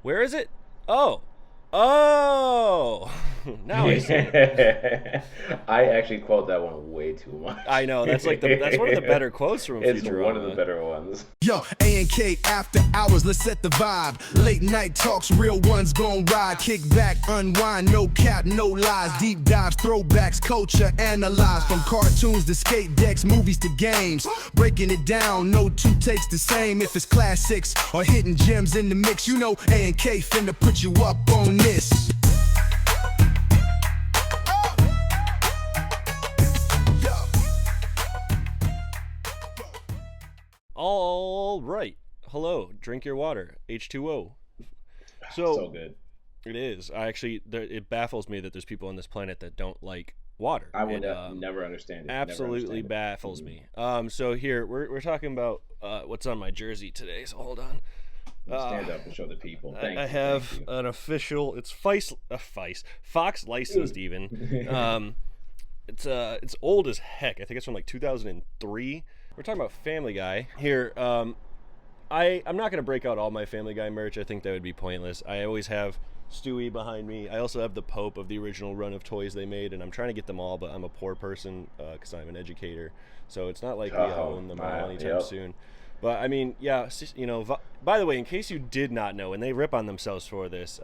Where is it? Oh. Oh. Now I see it. I actually quote that one way too I much. know. That's one of the better quotes from It's one of the Futurama. better ones. Yo, A&K after hours, let's set the vibe. Late night talks, real ones gon' ride. Kick back, unwind, no cap, no lies. Deep dives, throwbacks, culture analyzed. From cartoons to skate decks, movies to games. Breaking it down, no two takes the same. If it's classics or hidden gems in the mix, you know A&K finna put you up on this. All right. Hello. Drink your water. H2O. So So good. it is. It baffles me that there's people on this planet that don't like water. I would It never understand it. Never absolutely understand it. baffles Mhm. me. So here we're talking about what's on my jersey today. So hold on. Uh, Stand up and show the people. I Thank you. Thank have you. an official. It's Fox licensed even. Um, it's old as heck. I think it's from like 2003. We're talking about Family Guy here. I'm not gonna break out all my Family Guy merch. I think that would be pointless. I always have Stewie behind me. I also have the Pope of the original run of toys they made, and I'm trying to get them all, but I'm a poor person because I'm an educator. So it's not like I'll Oh, own them all wow. anytime Yep. soon. But I mean, yeah, by the way, in case you did not know, and they rip on themselves for this,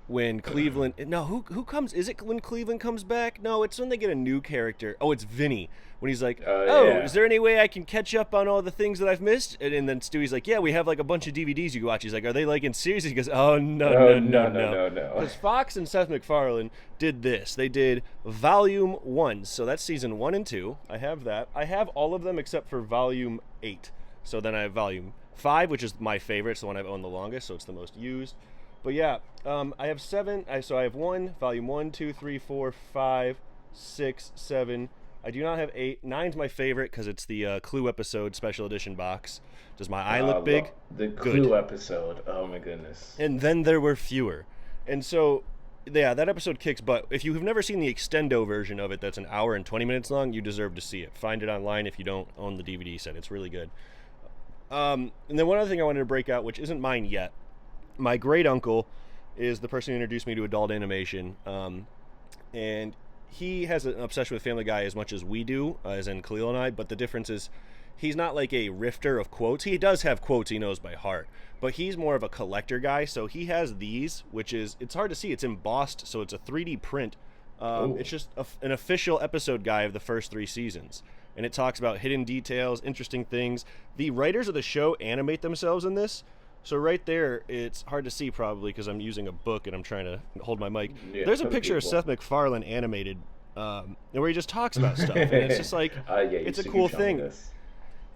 when Cleveland, no, who comes, is it when Cleveland comes back? No, it's when they get a new character. Oh, it's Vinny, when he's like, oh, Yeah. is there any way I can catch up on all the things that I've missed? And then Stewie's like, yeah, we have like a bunch of DVDs you can watch. He's like, are they like in series? He goes, oh, no, Oh, no, no, no, no, no. no, no. Because Fox and Seth MacFarlane did this. They did Volume 1. So that's season 1 and 2. I have that. I have all of them except for Volume 8. So then I have Volume 5, which is my favorite. It's the one I've owned the longest, so it's the most used. But yeah, I have 7. So I have 1, Volume 1, 2, 3, 4, 5, 6, 7. I do not have 8. 9's my favorite because it's the Clue episode special edition box. Does my eye look big? The Good. Clue episode. Oh my goodness. And then there were fewer. And so, yeah, that episode kicks butt. If you have never seen the extendo version of it that's an hour and 20 minutes long, you deserve to see it. Find it online if you don't own the DVD set. It's really good. And then one other thing I wanted to break out, which isn't mine yet. My great uncle is the person who introduced me to adult animation. And he has an obsession with Family Guy as much as we do, as in Khalil and I, but the difference is he's not like a rifter of quotes. He does have quotes he knows by heart, but he's more of a collector guy. So he has these, which is, it's hard to see. It's embossed, so it's a 3D print. Oh. It's just an official episode guide of the first 3 seasons. And it talks about hidden details, interesting things. The writers of the show animate themselves in this. So right there, it's hard to see probably because I'm using a book and I'm trying to hold my mic. Yeah, There's a for the picture of people. Seth MacFarlane animated where he just talks about stuff. And it's just like, Yeah, it's a you cool showed me thing. this.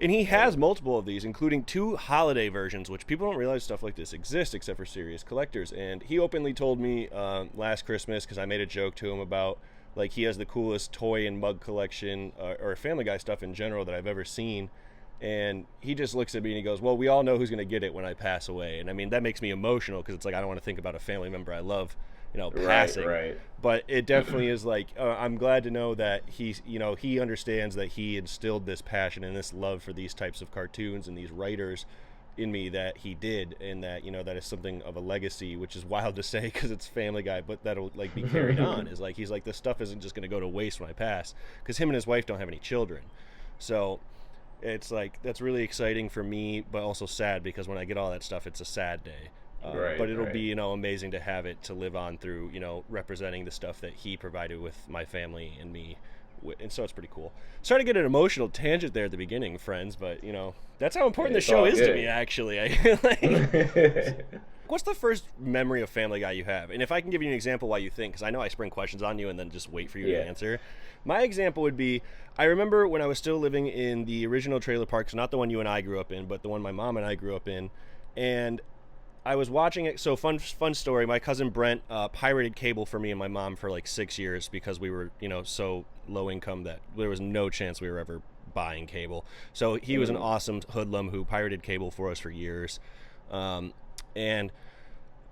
And he has multiple of these, including 2 holiday versions, which people don't realize stuff like this exists except for serious collectors. And he openly told me last Christmas, because I made a joke to him about, like, he has the coolest toy and mug collection or Family Guy stuff in general that I've ever seen. And he just looks at me and he goes, well, we all know who's going to get it when I pass away. And I mean, that makes me emotional because it's like I don't want to think about a family member I love, passing. Right. But it definitely is like, I'm glad to know that he understands that he instilled this passion and this love for these types of cartoons and these writers in me that he did, and that that is something of a legacy, which is wild to say because it's Family Guy, but that'll like be carried on. Is like he's like, this stuff isn't just going to go to waste when I pass, because him and his wife don't have any children. So it's like, that's really exciting for me, but also sad because when I get all that stuff, it's a sad day. Right, But it'll right. be amazing to have it to live on through representing the stuff that he provided with my family and me, and so it's pretty cool. Starting to get an emotional tangent there at the beginning, friends, but that's how important the It's show all is to good. me. Actually, like, what's the first memory of Family Guy you have? And if I can give you an example why you think, because I know I spring questions on you and then just wait for you Yeah. to answer. My example would be, I remember when I was still living in the original trailer park, so not the one you and I grew up in, but the one my mom and I grew up in, and I was watching it. So fun story. My cousin Brent pirated cable for me and my mom for like 6 years because we were, so low income that there was no chance we were ever buying cable. So he was an awesome hoodlum who pirated cable for us for years. And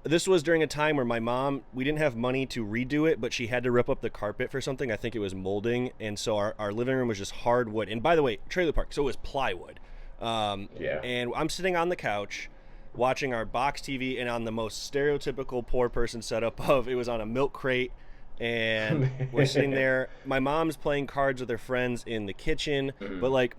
this was during a time where my mom, we didn't have money to redo it, but she had to rip up the carpet for something. I think it was molding. And so our living room was just hardwood. And by the way, trailer park, so it was plywood. Yeah. And I'm sitting on the couch watching our box TV, and on the most stereotypical poor person setup of it was on a milk crate, and we're sitting there. My mom's playing cards with her friends in the kitchen, but like,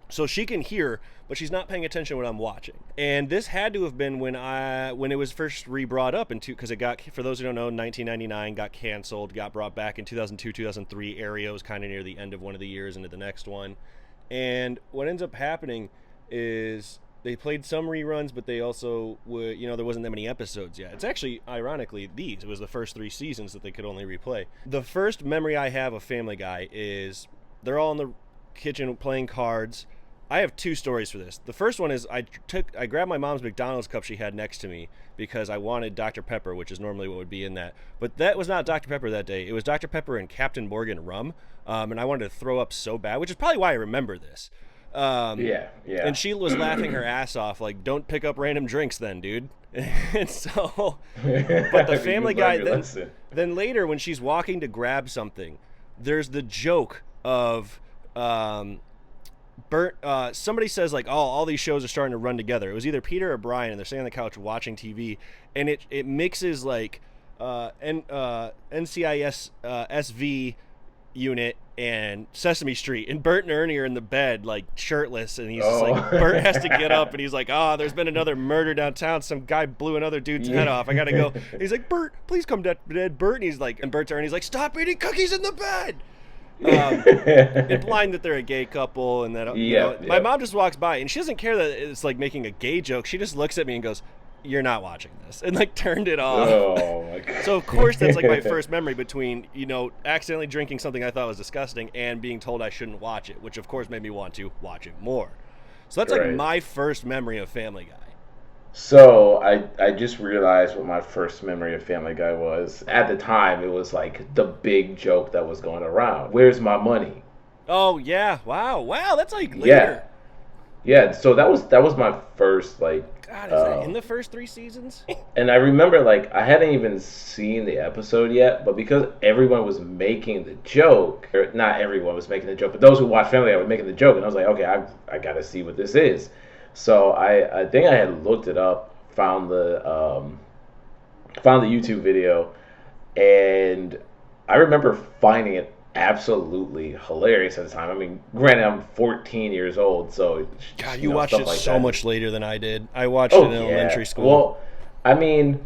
so she can hear, but she's not paying attention to what I'm watching. And this had to have been when it was first re-brought up because it got, for those who don't know, 1999 got canceled, got brought back in 2002, 2003 area. It was kind of near the end of one of the years into the next one. And what ends up happening is they played some reruns, but they also would, there wasn't that many episodes yet. It's actually, ironically, it was the first 3 seasons that they could only replay. The first memory I have of Family Guy is they're all in the kitchen playing cards. I have 2 stories for this. The first one is I grabbed my mom's McDonald's cup she had next to me because I wanted Dr. Pepper, which is normally what would be in that. But that was not Dr. Pepper that day. It was Dr. Pepper and Captain Morgan rum. And I wanted to throw up so bad, which is probably why I remember this. Yeah. And she was laughing her ass off, like, don't pick up random drinks then, dude. And so, but the Family Guy, then later when she's walking to grab something, there's the joke of, somebody says like, oh, all these shows are starting to run together. It was either Peter or Brian, and they're sitting on the couch watching TV, and it mixes like NCIS SV unit and Sesame Street, and Bert and Ernie are in the bed like shirtless, and he's just like, Bert has to get up, and he's like, there's been another murder downtown, some guy blew another dude's head off, I gotta go. He's like, Bert, please come to bed. Bert, and he's like, and Bert to Ernie's like, stop eating cookies in the bed. Implying that they're a gay couple, and that my mom just walks by and she doesn't care that it's like making a gay joke. She just looks at me and goes, you're not watching this, and like turned it off. Oh my God. So of course that's like my first memory between accidentally drinking something I thought was disgusting and being told I shouldn't watch it, which of course made me want to watch it more. So that's like my first memory of Family Guy. So I just realized what my first memory of Family Guy was. At the time, it was like the big joke that was going around. Where's my money? Oh yeah! Wow! That's like later. Yeah. So that was my first like. God, is that in the first 3 seasons? And I remember like I hadn't even seen the episode yet, but because everyone was making the joke, or not everyone was making the joke, but those who watched Family Guy were making the joke, and I was like, okay, I got to see what this is. So I think I had looked it up, found the YouTube video, and I remember finding it absolutely hilarious at the time. I mean, granted, I'm 14 years old, so God, you watched it like so much later than I did. I watched it in elementary school. Well, I mean,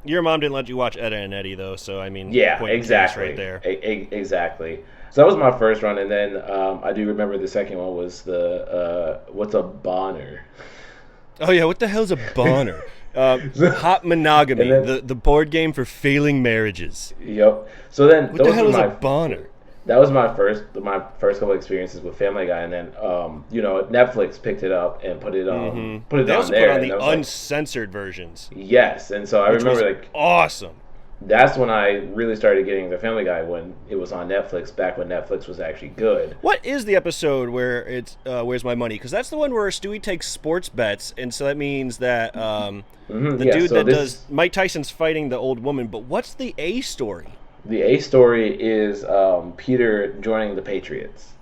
your mom didn't let you watch Edda and Eddie though, so I mean, exactly, right there. Exactly. So that was my first run, and then I do remember the second one was the what's a Bonner? Oh yeah, what the hell's a Bonner? Hot Monogamy, then, the board game for failing marriages. Yep. So then, what the hell is a Bonner? That was my first couple of experiences with Family Guy, and then Netflix picked it up and put it on. Put it they on also there. Put on the uncensored versions. Yes, and so I remember like awesome. That's when I really started getting the Family Guy, when it was on Netflix, back when Netflix was actually good. What is the episode where it's Where's My Money? Because that's the one where Stewie takes sports bets, and so that means that does Mike Tyson's fighting the old woman. But what's the A story? The A story is Peter joining the Patriots.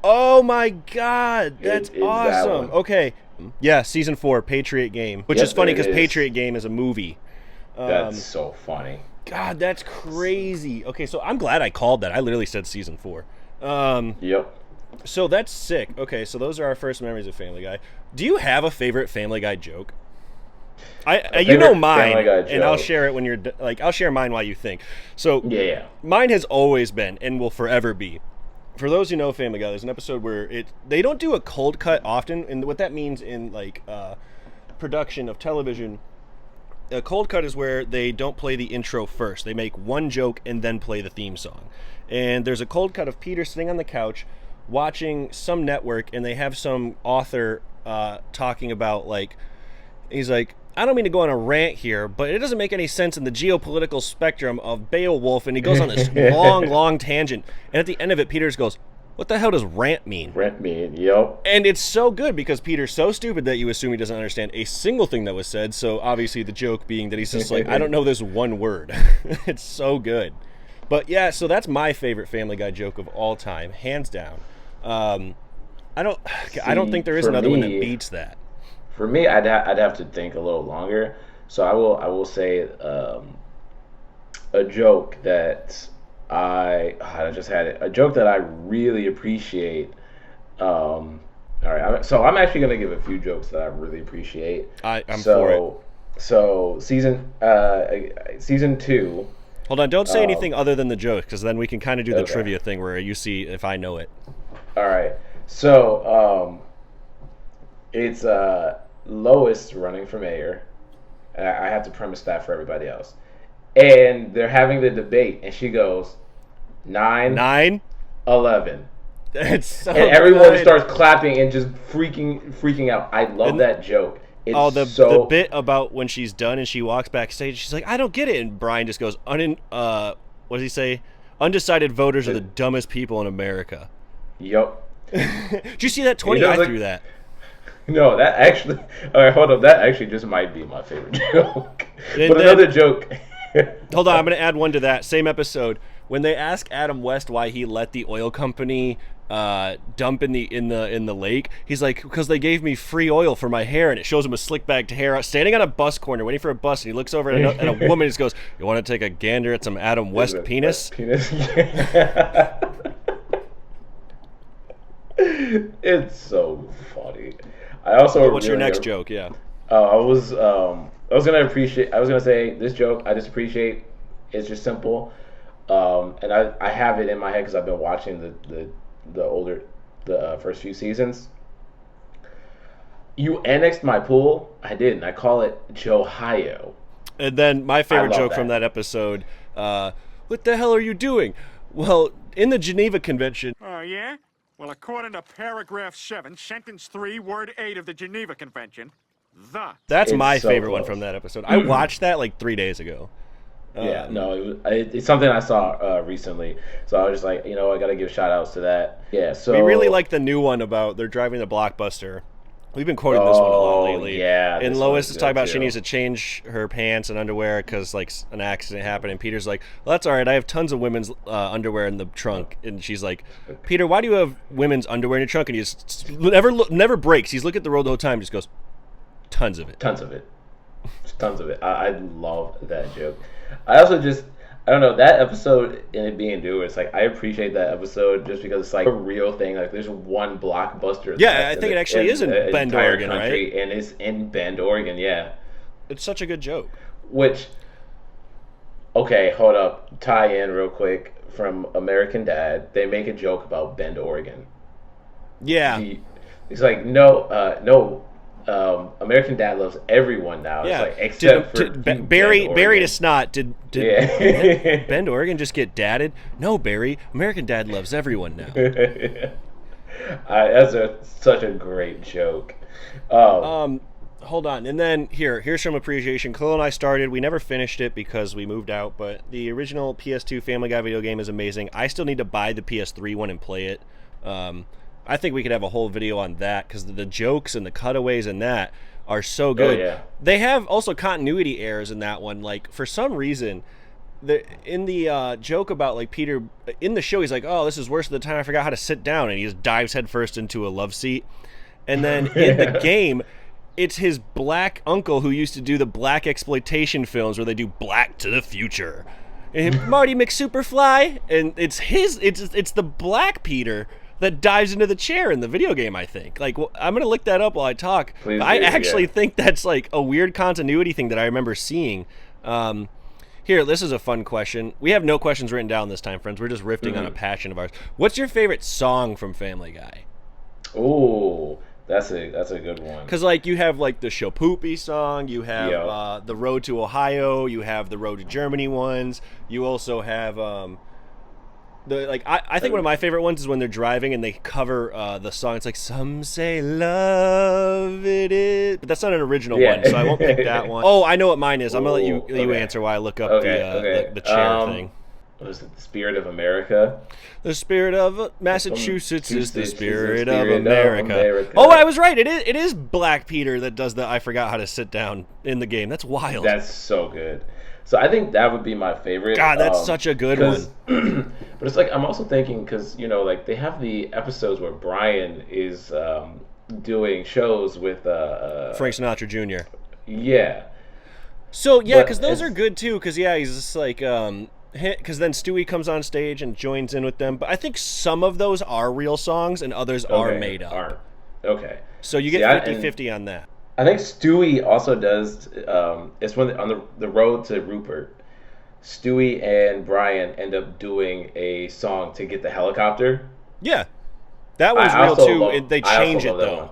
Oh my God, that's awesome. That okay, yeah, season 4, Patriot Game, which is funny because Patriot Game is a movie. That's so funny. God, that's crazy. Okay, so I'm glad I called that. I literally said season 4. Yep. So that's sick. Okay, so those are our first memories of Family Guy. Do you have a favorite Family Guy joke? You know mine, and I'll share it when you're like. I'll share mine while you think. So yeah, mine has always been and will forever be. For those who know Family Guy, there's an episode where they don't do a cold cut often, and what that means in like production of television. A cold cut is where they don't play the intro first. They make one joke and then play the theme song. And there's a cold cut of Peter sitting on the couch watching some network, and they have some author talking about, like, he's like, I don't mean to go on a rant here, but it doesn't make any sense in the geopolitical spectrum of Beowulf, and he goes on this long tangent. And at the end of it, Peter just goes, what the hell does rant mean? Rant mean, yep. And it's so good because Peter's so stupid that you assume he doesn't understand a single thing that was said. So obviously the joke being that he's just like, I don't know this one word. It's so good. But yeah, so that's my favorite Family Guy joke of all time, hands down. I don't think there is another one that beats that. For me, I'd have to think a little longer. So I will say a joke that I just had it. A joke that I really appreciate. All right, so I'm actually gonna give a few jokes that I really appreciate. I'm for it. So season 2. Hold on, don't say anything other than the joke, because then we can kind of do the trivia thing where you see if I know it. All right, so it's Lois running for mayor. I have to premise that for everybody else. And they're having the debate, and she goes, 9, 11. It's so and everyone good. starts clapping and just freaking out. I love that joke. It's the bit about when she's done and she walks backstage, she's like, I don't get it. And Brian just goes, what does he say? Undecided voters are the dumbest people in America. Yup. Did you see that 20? I threw that. No, that actually... All right, hold on. That actually just might be my favorite joke. But then, another joke... Hold on, I'm going to add one to that. Same episode. When they ask Adam West why he let the oil company dump in the lake, he's like, because they gave me free oil for my hair, and it shows him a slick bagged hair standing on a bus corner waiting for a bus, and he looks over at a woman and just goes, you want to take a gander at some Adam West penis? It's so funny. I also what's your next joke? Yeah. I was gonna say this joke I just appreciate. It's just simple, and I have it in my head because I've been watching the first few seasons. You annexed my pool. I didn't. I call it Johio. And then my favorite joke from that episode. What the hell are you doing? Well, in the Geneva Convention. Oh, yeah? Well, according to paragraph 7, sentence 3, word 8 of the Geneva Convention, That's my favorite one from that episode. I watched that like 3 days ago. Yeah, no, it's something I saw recently. So I was just like, I got to give shout outs to that. Yeah, so. We really like the new one about they're driving the Blockbuster. We've been quoting this one a lot lately. Yeah. And Lois is talking about she needs to change her pants and underwear because like an accident happened. And Peter's like, well, that's all right. I have tons of women's underwear in the trunk. And she's like, Peter, why do you have women's underwear in your trunk? And he just never breaks. He's looking at the road the whole time. Just goes, tons of it. Tons of it. Tons of it. I love that joke. I also I don't know, that episode in it being due, it's like I appreciate that episode just because it's like a real thing. Like there's one Blockbuster. Yeah, I think it actually is in Bend, Oregon, country, right? And it's in Bend, Oregon, yeah. It's such a good joke. Which, okay, hold up. Tie in real quick from American Dad. They make a joke about Bend, Oregon. Yeah. It's like, no, American Dad loves everyone now. Yeah. It's like, except for Barry to Snot. Did yeah. Bend, Oregon just get dadded? No, Barry. American Dad loves everyone now. That's such a great joke. Hold on, and then here's some appreciation. Khalil and I started. We never finished it because we moved out, but the original PS2 Family Guy video game is amazing. I still need to buy the PS3 one and play it. I think we could have a whole video on that because the jokes and the cutaways and that are so good. Oh, yeah. They have also continuity errors in that one. Like, for some reason, in the joke about, like, Peter, in the show, he's like, oh, this is worse than the time I forgot how to sit down, and he just dives headfirst into a love seat. And then in the game, it's his black uncle who used to do the black exploitation films where they do Black to the Future. And Marty McSuperfly, and it's the black Peter that dives into the chair in the video game, I think. Like, well, I'm going to look that up while I talk. I actually think that's, like, a weird continuity thing that I remember seeing. Here, this is a fun question. We have no questions written down this time, friends. We're just riffing on a passion of ours. What's your favorite song from Family Guy? Ooh, that's a good one. Because, like, you have, like, the Shopoopy song. You have the Road to Ohio. You have the Road to Germany ones. You also have... I think one of my favorite ones is when they're driving and they cover the song. It's like, some say love it is, but that's not an original one, so I won't pick that one. Oh, I know what mine is. I'm gonna let you answer while I look up the chair thing. What is it? The Spirit of America. The spirit of Massachusetts is the spirit of America. Oh, I was right. It is Black Peter that does the I forgot how to sit down in the game. That's wild. That's so good. So I think that would be my favorite. God, that's such a good one. But it's like, I'm also thinking, because, like, they have the episodes where Brian is doing shows with Frank Sinatra Jr. Yeah. So yeah, But because those it's- are good too. Because yeah, he's just like because then Stewie comes on stage and joins in with them. But I think some of those are real songs and others are made up. Aren't. Okay. So you See, get 50-50 on that. I think Stewie also does. It's when on the road to Rupert, Stewie and Brian end up doing a song to get the helicopter. Yeah, that one's I real also too. love- They I also change it love that though. one.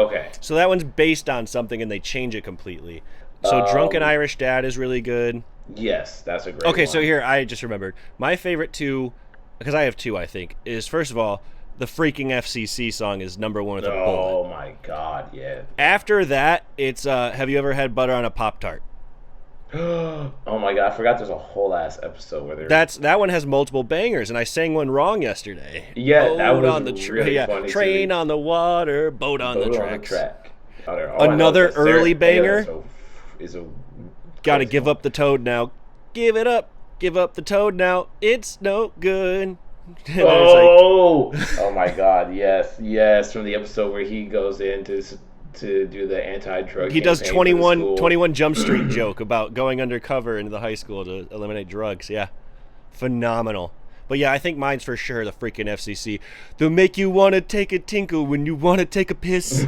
Okay. So that one's based on something and they change it completely. So Drunken Irish Dad is really good. Yes, that's a great Okay, one. so here I just remembered my favorite two, because I have two. I think is first of all the freaking FCC song is number one with a bullet. Oh my God, yeah. After that, it's have you ever had butter on a Pop-Tart? Oh my God, I forgot there's a whole ass episode where there's That one has multiple bangers, and I sang one wrong yesterday. Yeah, that Boat was on the really yeah, funny, train too. on the water, boat on the Boat tracks. track. All I know Another is that Sarah early Taylor banger. is a Gotta crazy give one. up the toad now. Give it up. Give up the toad now. It's no good. And then it's like, Oh my God, yes, from the episode where he goes in to do the anti-drug. he does campaign for the 21, school. 21 Jump Street joke about going undercover into the high school to eliminate drugs. Yeah. Phenomenal. But yeah, I think mine's for sure the freaking FCC. They'll make you want to take a tinkle when you want to take a piss.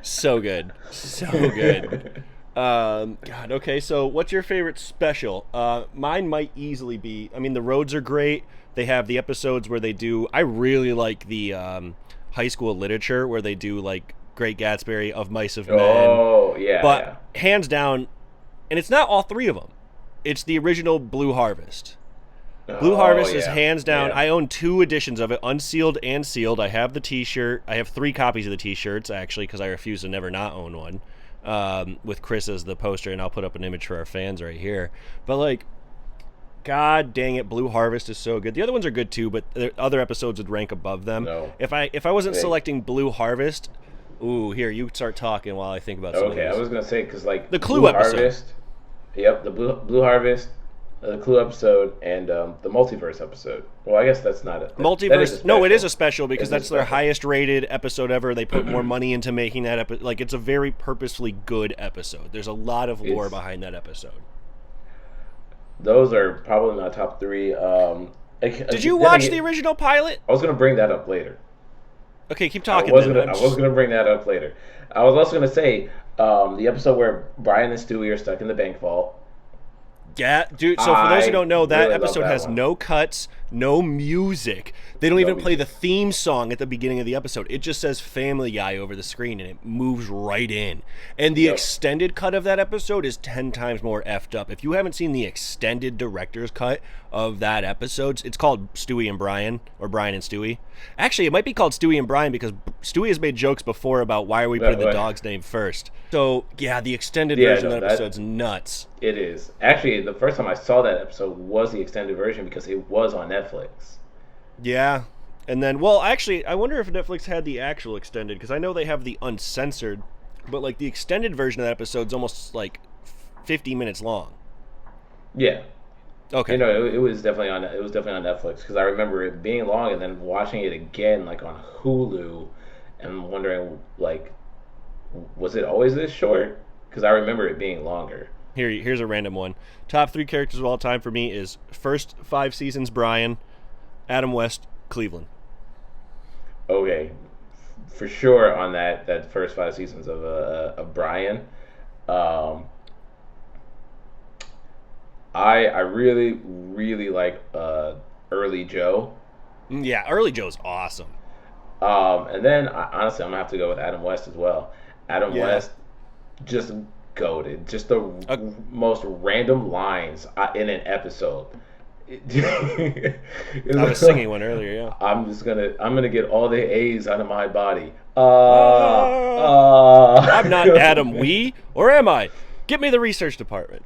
So good. So good. God, okay, so what's your favorite special? Mine might easily be, I mean, the roads are great. They have the episodes where they do, I really like the high school literature where they do like Great Gatsby, Of Mice of Men. Oh yeah, But hands down, and it's not all three of them. It's the original Blue Harvest. Blue Harvest is hands down. Yeah. I own 2 editions of it, unsealed and sealed. I have the T-shirt. I have 3 copies of the T-shirts actually because I refuse to never not own one. With Chris as the poster, and I'll put up an image for our fans right here. But like, God dang it, Blue Harvest is so good. The other ones are good too, but the other episodes would rank above them. No. If I wasn't Hey. selecting Blue Harvest, ooh, here you start talking while I think about some of Okay, I these. was gonna say because like The Clue Blue episode. Harvest, yep, the Blue Harvest, the Clue episode, and the Multiverse episode. Well, I guess that's not it. Multiverse. No, it is a special because It's a that's their special. highest rated episode ever. They put more money into making that episode. Like, it's a very purposefully good episode. There's a lot of lore It's- behind that episode. Those are probably my top 3. Did you watch the original pilot? I was gonna bring that up later. Okay, keep I talking. was then. gonna bring that up later. I was also gonna say the episode where Brian and Stewie are stuck in the bank vault. Yeah, dude. So for those who I don't know, that really love episode that has one. no cuts, no music. They don't even play the music. theme song at the beginning of the episode. It just says Family Guy over the screen, and it moves right in. And the Yep. extended cut of that episode is 10 times more effed up. If you haven't seen the extended director's cut of that episode, it's called Stewie and Brian, or Brian and Stewie. Actually, it might be called Stewie and Brian because Stewie has made jokes before about why are we putting the Right. dog's name first. So, yeah, the extended Yeah, version no, of that that- episode's nuts. It is actually the first time I saw that episode was the extended version because it was on Netflix. Yeah. And then, well, actually, I wonder if Netflix had the actual extended, because I know they have the uncensored, but, like, the extended version of that episode's almost, like, 50 minutes long. Yeah, Okay. you know, it was definitely on. It was definitely on Netflix because I remember it being long and then watching it again, like on Hulu, and wondering, like, was it always this short? Because I remember it being longer. Here's a random one. Top 3 characters of all time for me is first 5 seasons Brian, Adam West, Cleveland. Okay, for sure on that first 5 seasons of Brian. I really like early Joe. Yeah, early Joe's awesome. And then honestly, I'm gonna have to go with Adam West as well. Adam Yeah. West, just goated, just the most random lines in an episode. I was singing one earlier, yeah. I'm gonna get all the A's out of my body. I'm not Adam Wee, or am I? Get me the research department.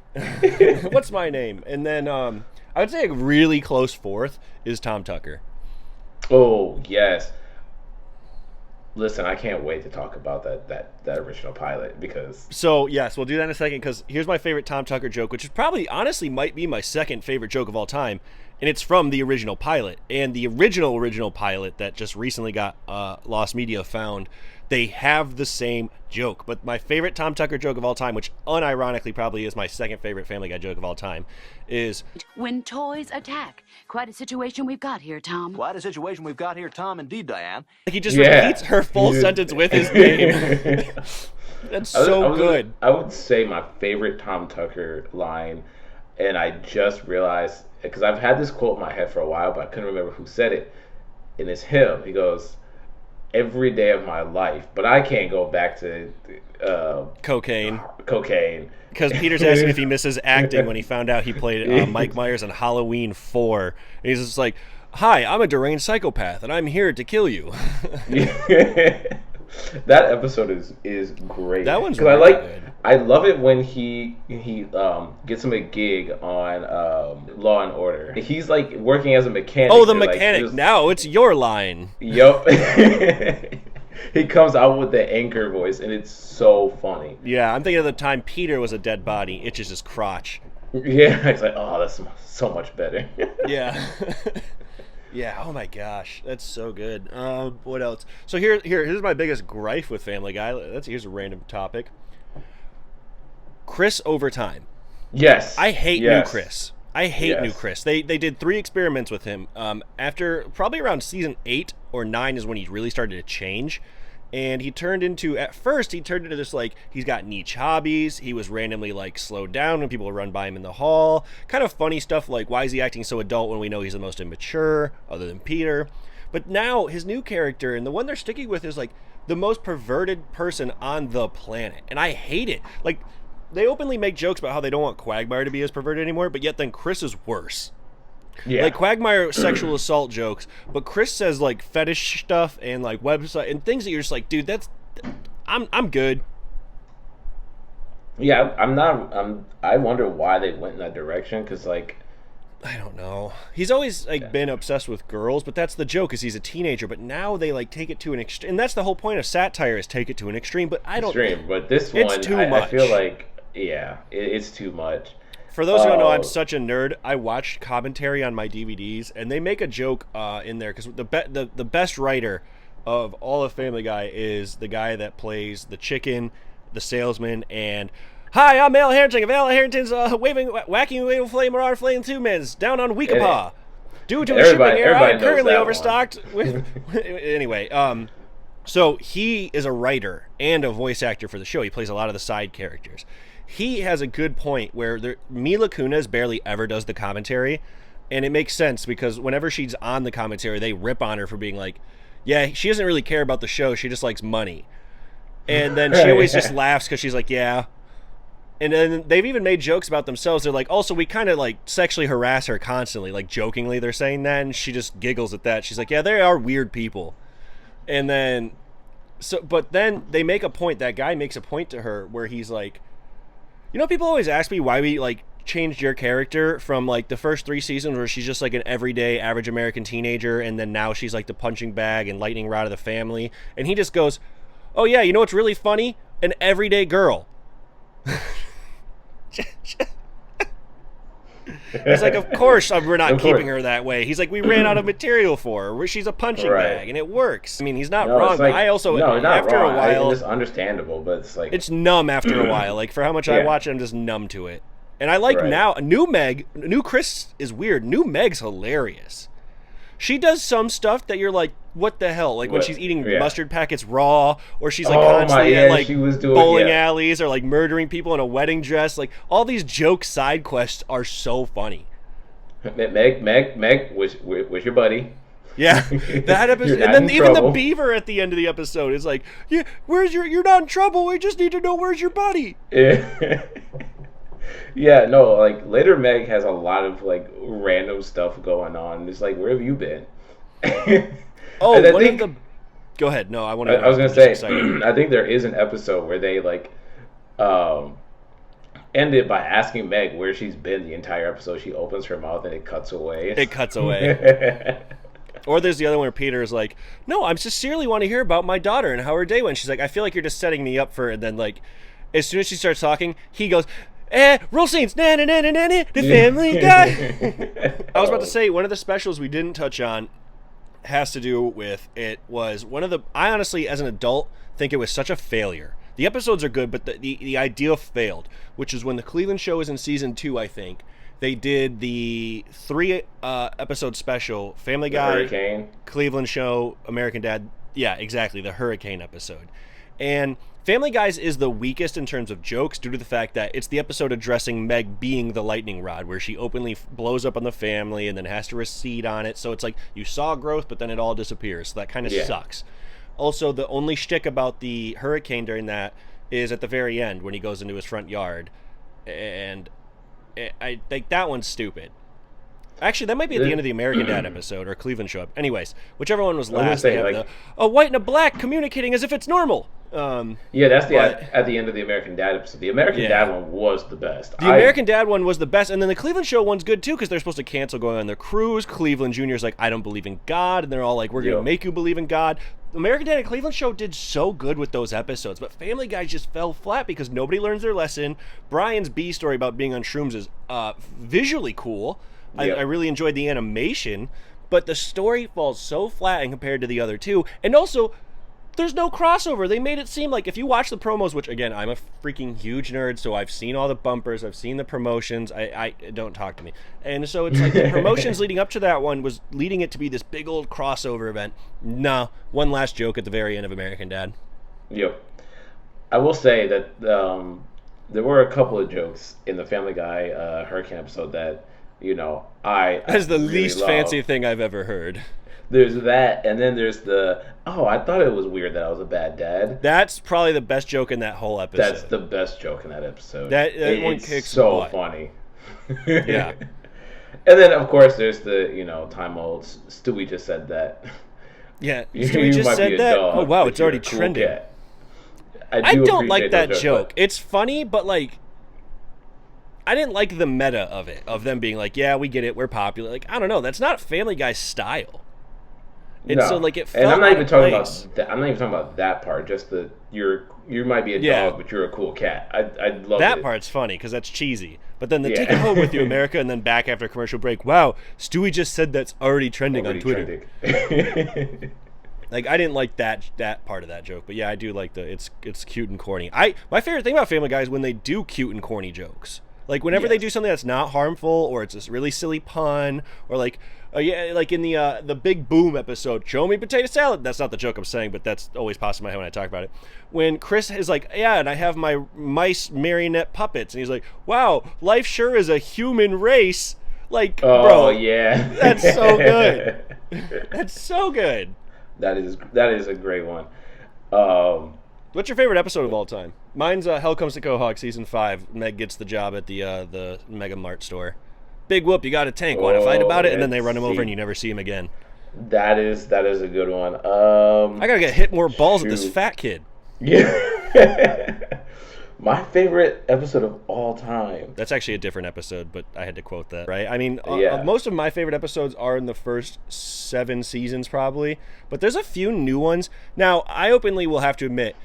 What's my name? And then I would say a really close fourth is Tom Tucker. Oh yes. Listen, I can't wait to talk about that original pilot because So, yes, we'll do that in a second because here's my favorite Tom Tucker joke, which is probably, honestly, might be my second favorite joke of all time, and it's from the original pilot. And the original pilot that just recently got Lost Media found, they have the same joke. But my favorite Tom Tucker joke of all time, which unironically probably is my second favorite Family Guy joke of all time, is when toys attack. Quite a situation we've got here, Tom. Quite a situation we've got here, Tom. Indeed, Diane. like he just repeats her full sentence with his name. That's so good. I would say my favorite Tom Tucker line, and I just realized, because I've had this quote in my head for a while, but I couldn't remember who said it, and it's him. He goes, "Every day of my life," but I can't go back to Cocaine. Because Peter's asking if he misses acting when he found out he played Mike Myers on Halloween 4. And he's just like, "Hi, I'm a deranged psychopath, and I'm here to kill you." That episode is great. That one's really good. I love it when he gets him a gig on Law and Order. He's like working as a mechanic. Oh, the mechanic. Like, now it's your line. Yup. He comes out with the anchor voice, and it's so funny. Yeah, I'm thinking of the time Peter was a dead body, itches his crotch. Yeah, it's like, oh, that's so much better. Yeah. Yeah, oh my gosh, that's so good. What else? So here's my biggest gripe with Family Guy. Here's a random topic. Chris overtime. Yes. I hate new Chris. I hate new Chris. They did 3 experiments with him. After probably around season 8 or 9 is when he really started to change. And he turned into this, like, he's got niche hobbies. He was randomly, like, slowed down when people would run by him in the hall. Kind of funny stuff like, why is he acting so adult when we know he's the most immature, other than Peter? But now, his new character, and the one they're sticking with, is, like, the most perverted person on the planet. And I hate it. Like, they openly make jokes about how they don't want Quagmire to be as perverted anymore, but yet then Chris is worse. Yeah. Like, Quagmire sexual assault jokes, but Chris says, like, fetish stuff and, like, website and things that you're just like, dude, I'm good. Yeah, I wonder why they went in that direction, because, like, I don't know. He's always, like, been obsessed with girls, but that's the joke, is he's a teenager, but now they, like, take it to an extreme, and that's the whole point of satire, is take it to an extreme, but I don't... Extreme, but this it's one, too much. I feel like, yeah, it's too much. For those who don't know, I'm such a nerd. I watched commentary on my DVDs, and they make a joke in there, because the best writer of all of Family Guy is the guy that plays the chicken, the salesman, and hi, I'm Al Harrington of Al Harrington's Whacking Wave Flame or Flame 2 Men's down on Weekapaw. Due to a shipping error, I'm currently overstocked. Anyway, so he is a writer and a voice actor for the show. He plays a lot of the side characters. He has a good point where Mila Kunis barely ever does the commentary, and it makes sense because whenever she's on the commentary, they rip on her for being like, yeah, she doesn't really care about the show, she just likes money. And then she always just laughs because she's like, yeah. And then they've even made jokes about themselves. They're like, also, we kind of like sexually harass her constantly, like jokingly they're saying that, and she just giggles at that. She's like, yeah, they are weird people. And then, but then they make a point, that guy makes a point to her where he's like, you know, people always ask me why we, like, changed your character from, like, the first 3 seasons where she's just, like, an everyday average American teenager, and then now she's, like, the punching bag and lightning rod of the family. And he just goes, oh, yeah, you know what's really funny? An everyday girl. It's like, of course we're not keeping her that way. He's like, we ran out of material for her, where she's a punching bag, and it works. I mean, he's not wrong, but I also, after a while... It's understandable, but it's like... It's numb after a while. Like, for how much I watch it, I'm just numb to it. And I like now, new Chris is weird. New Meg's hilarious. She does some stuff that you're like, what the hell? Like when she's eating mustard packets raw, or she's like constantly at like bowling alleys, or like murdering people in a wedding dress. Like all these joke side quests are so funny. Meg, where's your buddy? Yeah, that episode, and then even the beaver at the end of the episode is like, yeah, you're not in trouble. We just need to know where's your buddy. Yeah. Yeah, no, like, later Meg has a lot of, like, random stuff going on. It's like, where have you been? Go ahead. No, I want to... I was going to say, I think there is an episode where they, like, end it by asking Meg where she's been the entire episode. She opens her mouth and it cuts away. Or there's the other one where Peter is like, no, I sincerely want to hear about my daughter and how her day went. She's like, I feel like you're just setting me up for... And then, like, as soon as she starts talking, he goes... Roll scenes. Na na na na na na. The Family Guy. I was about to say one of the specials we didn't touch on has to do with it was one of the. I honestly, as an adult, think it was such a failure. The episodes are good, but the idea failed, which is when the Cleveland show was in season 2, I think. They did the 3 episode special, Family Guy, Hurricane. Cleveland show, American Dad. Yeah, exactly, the Hurricane episode. And Family Guys is the weakest in terms of jokes due to the fact that it's the episode addressing Meg being the lightning rod, where she openly blows up on the family and then has to recede on it. So it's like you saw growth, but then it all disappears. So that kind of sucks. Also, the only shtick about the hurricane during that is at the very end when he goes into his front yard. And I think that one's stupid. Actually, that might be at the end of the American Dad episode or Cleveland show. Anyways, whichever one was last. They have a white and a black communicating as if it's normal. Yeah, that's at the end of the American Dad episode. The American Dad one was the best. The American Dad one was the best, and then the Cleveland show one's good too because they're supposed to cancel going on their cruise. Cleveland Jr.'s like, I don't believe in God, and they're all like, we're going to make you believe in God. The American Dad and Cleveland show did so good with those episodes, but Family Guy just fell flat because nobody learns their lesson. Brian's B story about being on shrooms is visually cool. Yep. I really enjoyed the animation, but the story falls so flat in compared to the other two. And also, there's no crossover. They made it seem like if you watch the promos, which again, I'm a freaking huge nerd, so I've seen all the bumpers, I've seen the promotions. I don't talk to me. And so it's like the promotions leading up to that one was leading it to be this big old crossover event. No, one last joke at the very end of American Dad. Yep. I will say that there were a couple of jokes in the Family Guy Hurricane episode that, you know, That's the really least fancy thing I've ever heard. There's that, and then there's I thought it was weird that I was a bad dad. That's probably the best joke in that whole episode. That's the best joke in that episode. That one kicks so butt. Funny. Yeah. And then, of course, there's the, time old Stewie just said that. Yeah, Stewie just said that? Oh, wow, it's already cool trending. Cat. I don't like that joke. It's funny, but, like, I didn't like the meta of it, of them being like, yeah, we get it, we're popular. Like, I don't know, that's not Family Guy style. No. So, like, it felt and I'm not even talking place. about that. I'm not even talking about that part. Just you might be a dog, but you're a cool cat. I love that part's funny because that's cheesy. But then the take it home with you, America, and then back after a commercial break. Wow, Stewie just said that's already trending on Twitter. Like, I didn't like that part of that joke, but yeah, I do like it's cute and corny. My favorite thing about Family Guy is when they do cute and corny jokes. Like, whenever they do something that's not harmful, or it's a really silly pun, or like in the Big Boom episode, show me potato salad. That's not the joke I'm saying, but that's always pops in my head when I talk about it. When Chris is like, yeah, and I have my mice marionette puppets, and he's like, wow, life sure is a human race. Like, bro, yeah, that's so good. That's so good. That is a great one. What's your favorite episode of all time? Mine's Hell Comes to Quahog season 5. Meg gets the job at the Mega Mart store. Big whoop, you got a tank. Want to fight about it? And then they run him over and you never see him again. That is a good one. I gotta get hit more balls with this fat kid. Yeah. My favorite episode of all time. That's actually a different episode, but I had to quote that, right? I mean, most of my favorite episodes are in the first 7 seasons, probably. But there's a few new ones. Now, I openly will have to admit,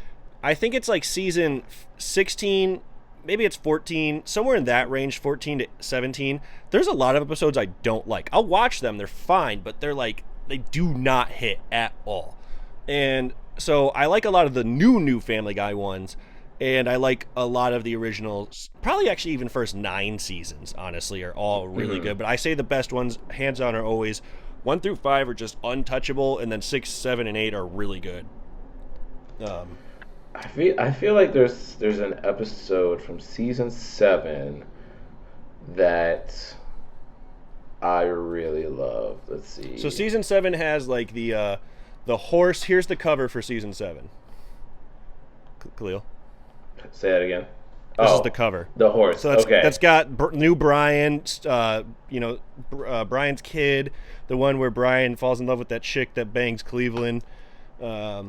I think it's like season 16, maybe it's 14, somewhere in that range, 14 to 17. There's a lot of episodes I don't like. I'll watch them, they're fine, but they're like, they do not hit at all. And so I like a lot of the new Family Guy ones. And I like a lot of the originals, probably actually even first 9 seasons, honestly, are all really good. But I say the best ones, hands down, are always 1 through 5 are just untouchable, and then 6, 7, and 8 are really good. I feel like there's an episode from season 7 that I really love. Let's see. So season 7 has like the horse. Here's the cover for season 7. Khalil. Say that again. This is the cover. The horse. So that's got new Brian, Brian's kid, the one where Brian falls in love with that chick that bangs Cleveland. I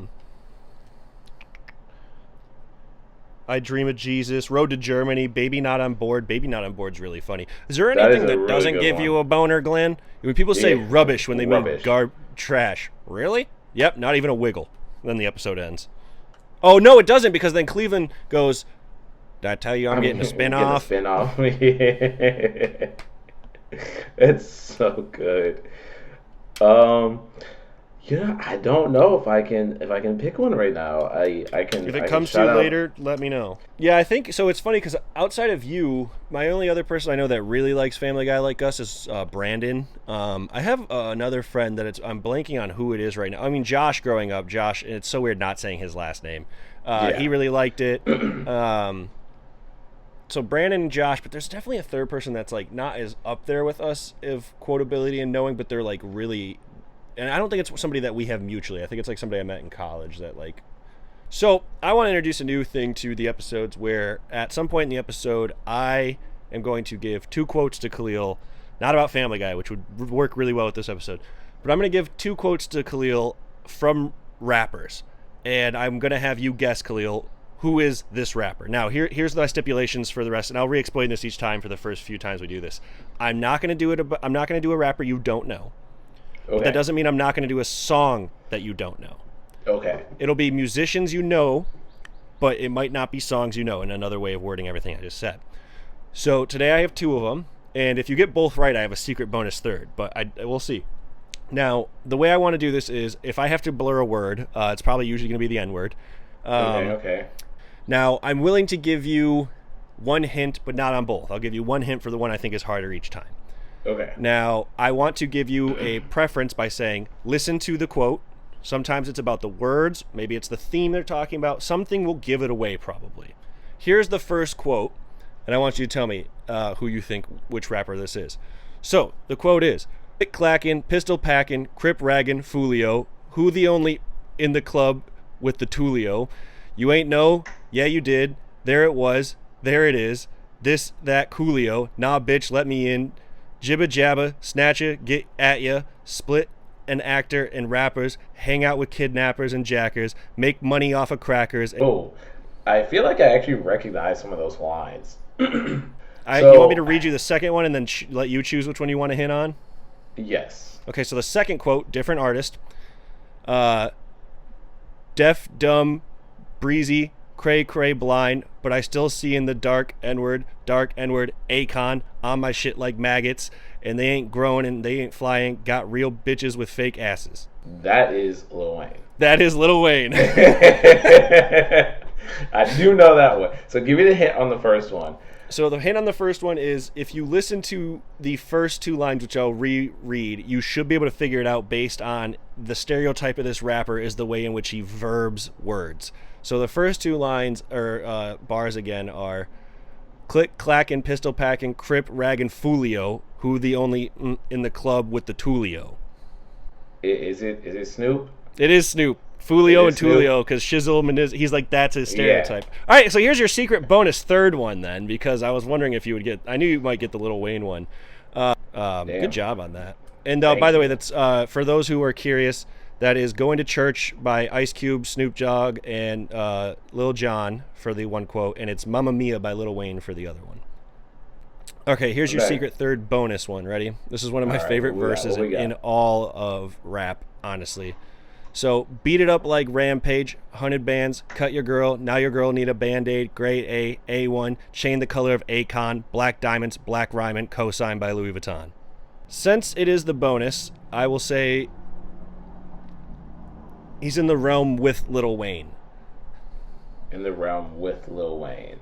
Dream of Jesus, Road to Germany, Baby Not on Board. Baby Not on Board's really funny. Is there anything that really doesn't give you a boner, Glenn? When people say rubbish when they mean trash. Really? Yep, not even a wiggle. Then the episode ends. Oh, no, it doesn't, because then Cleveland goes, Did I tell you I'm getting a Getting spin-off? a spin-off. It's so good. I don't know if I can pick one right now. I can. If it I can comes to shout you out- later, let me know. Yeah, I think so. It's funny because outside of you, my only other person I know that really likes Family Guy like us is Brandon. I have another friend that I'm blanking on who it is right now. I mean, Josh. Growing up, Josh. And it's so weird not saying his last name. Yeah. He really liked it. So Brandon and Josh, but there's definitely a third person that's like not as up there with us of quotability and knowing, but they're like really. And I don't think it's somebody that we have mutually. I think it's like somebody I met in college that like. So I want to introduce a new thing to the episodes where at some point in the episode, I am going to give 2 quotes to Khalil, not about Family Guy, which would work really well with this episode, but I'm going to give 2 quotes to Khalil from rappers. And I'm going to have you guess, Khalil, who is this rapper. Now, here's the stipulations for the rest, and I'll re-explain this each time for the first few times we do this. I'm not going to do a rapper you don't know. Okay. But that doesn't mean I'm not going to do a song that you don't know. Okay. It'll be musicians you know, but it might not be songs you know, in another way of wording everything I just said. So today I have 2 of them, and if you get both right, I have a secret bonus third, but we'll see. Now, the way I want to do this is, if I have to blur a word, it's probably usually going to be the N-word. Okay. Now, I'm willing to give you 1 hint, but not on both. I'll give you 1 hint for the one I think is harder each time. Okay. Now, I want to give you a preference by saying, listen to the quote. Sometimes it's about the words. Maybe it's the theme they're talking about. Something will give it away, probably. Here's the first quote, and I want you to tell me who you think, which rapper this is. So, the quote is, "Click clackin', pistol packin', crip raggin', foolio, who the only in the club with the Tulio? You ain't know? Yeah, you did. There it was. There it is. This, that, coolio. Nah, bitch, let me in. Jibba jabba, snatcha, get at ya, split an actor and rappers, hang out with kidnappers and jackers, make money off of crackers." Oh, I feel like I actually recognize some of those lines. You want me to read you the second one and then let you choose which one you want to hit on? Yes. Okay, so the second quote, different artist. Deaf, dumb, breezy, cray, blind, but I still see in the dark N-word, Akon, on my shit like maggots, and they ain't growing and they ain't flying, got real bitches with fake asses. That is Lil Wayne. That is Lil Wayne. I do know that one. So give me the hint on the first one. So the hint on the first one is, if you listen to the first 2 lines, which I'll reread, you should be able to figure it out based on the stereotype of this rapper is the way in which he verbs words. So the first 2 lines, or bars again, are click, clackin', pistol packin', crip, raggin', foolio, who the only in the club with the Tulio. Is it Snoop? It is Snoop. Foolio and Snoop. Tulio, because Shizzle and he's like, that's his stereotype. Yeah. All right, so here's your secret bonus third one then, because I was wondering if you would get, I knew you might get the Lil Wayne one. Good job on that. And by the way, that's for those who are curious, that is Going to Church by Ice Cube, Snoop Dogg, and Lil Jon for the one quote, and it's Mamma Mia by Lil Wayne for the other one. Okay, here's your secret third bonus one. Ready? This is one of my favorite verses in all of rap, honestly. So, beat it up like Rampage, 100 bands, cut your girl, now your girl need a Band-Aid, grade A, A1, chain the color of Akon, black diamonds, black rhymin', co-signed by Louis Vuitton. Since it is the bonus, I will say he's in the realm with Lil Wayne. In the realm with Lil Wayne.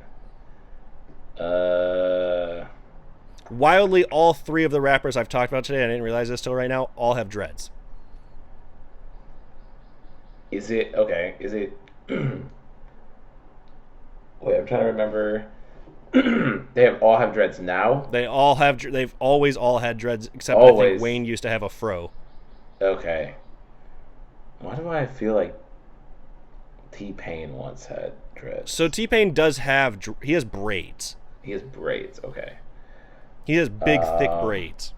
Wildly, all 3 of the rappers I've talked about today, I didn't realize this till right now, all have dreads. Is it okay? Is it? Wait, I'm trying to remember. They all have dreads now. They've always all had dreads, except Always. I think Wayne used to have a fro. Okay. Why do I feel like T-Pain once had dreads? So T-Pain does have, he has braids. He has braids. Okay. He has big, thick braids.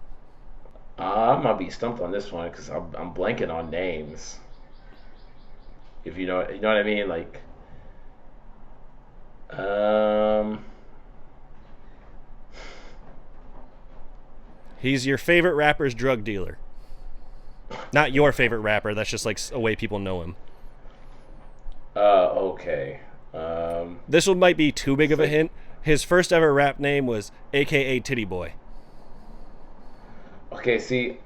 I might be stumped on this one because I'm blanking on names. If you know what I mean, like, he's your favorite rapper's drug dealer. Not your favorite rapper. That's just like a way people know him. Okay. This one might be too big of a hint. His first ever rap name was AKA Titty Boy. Okay, see,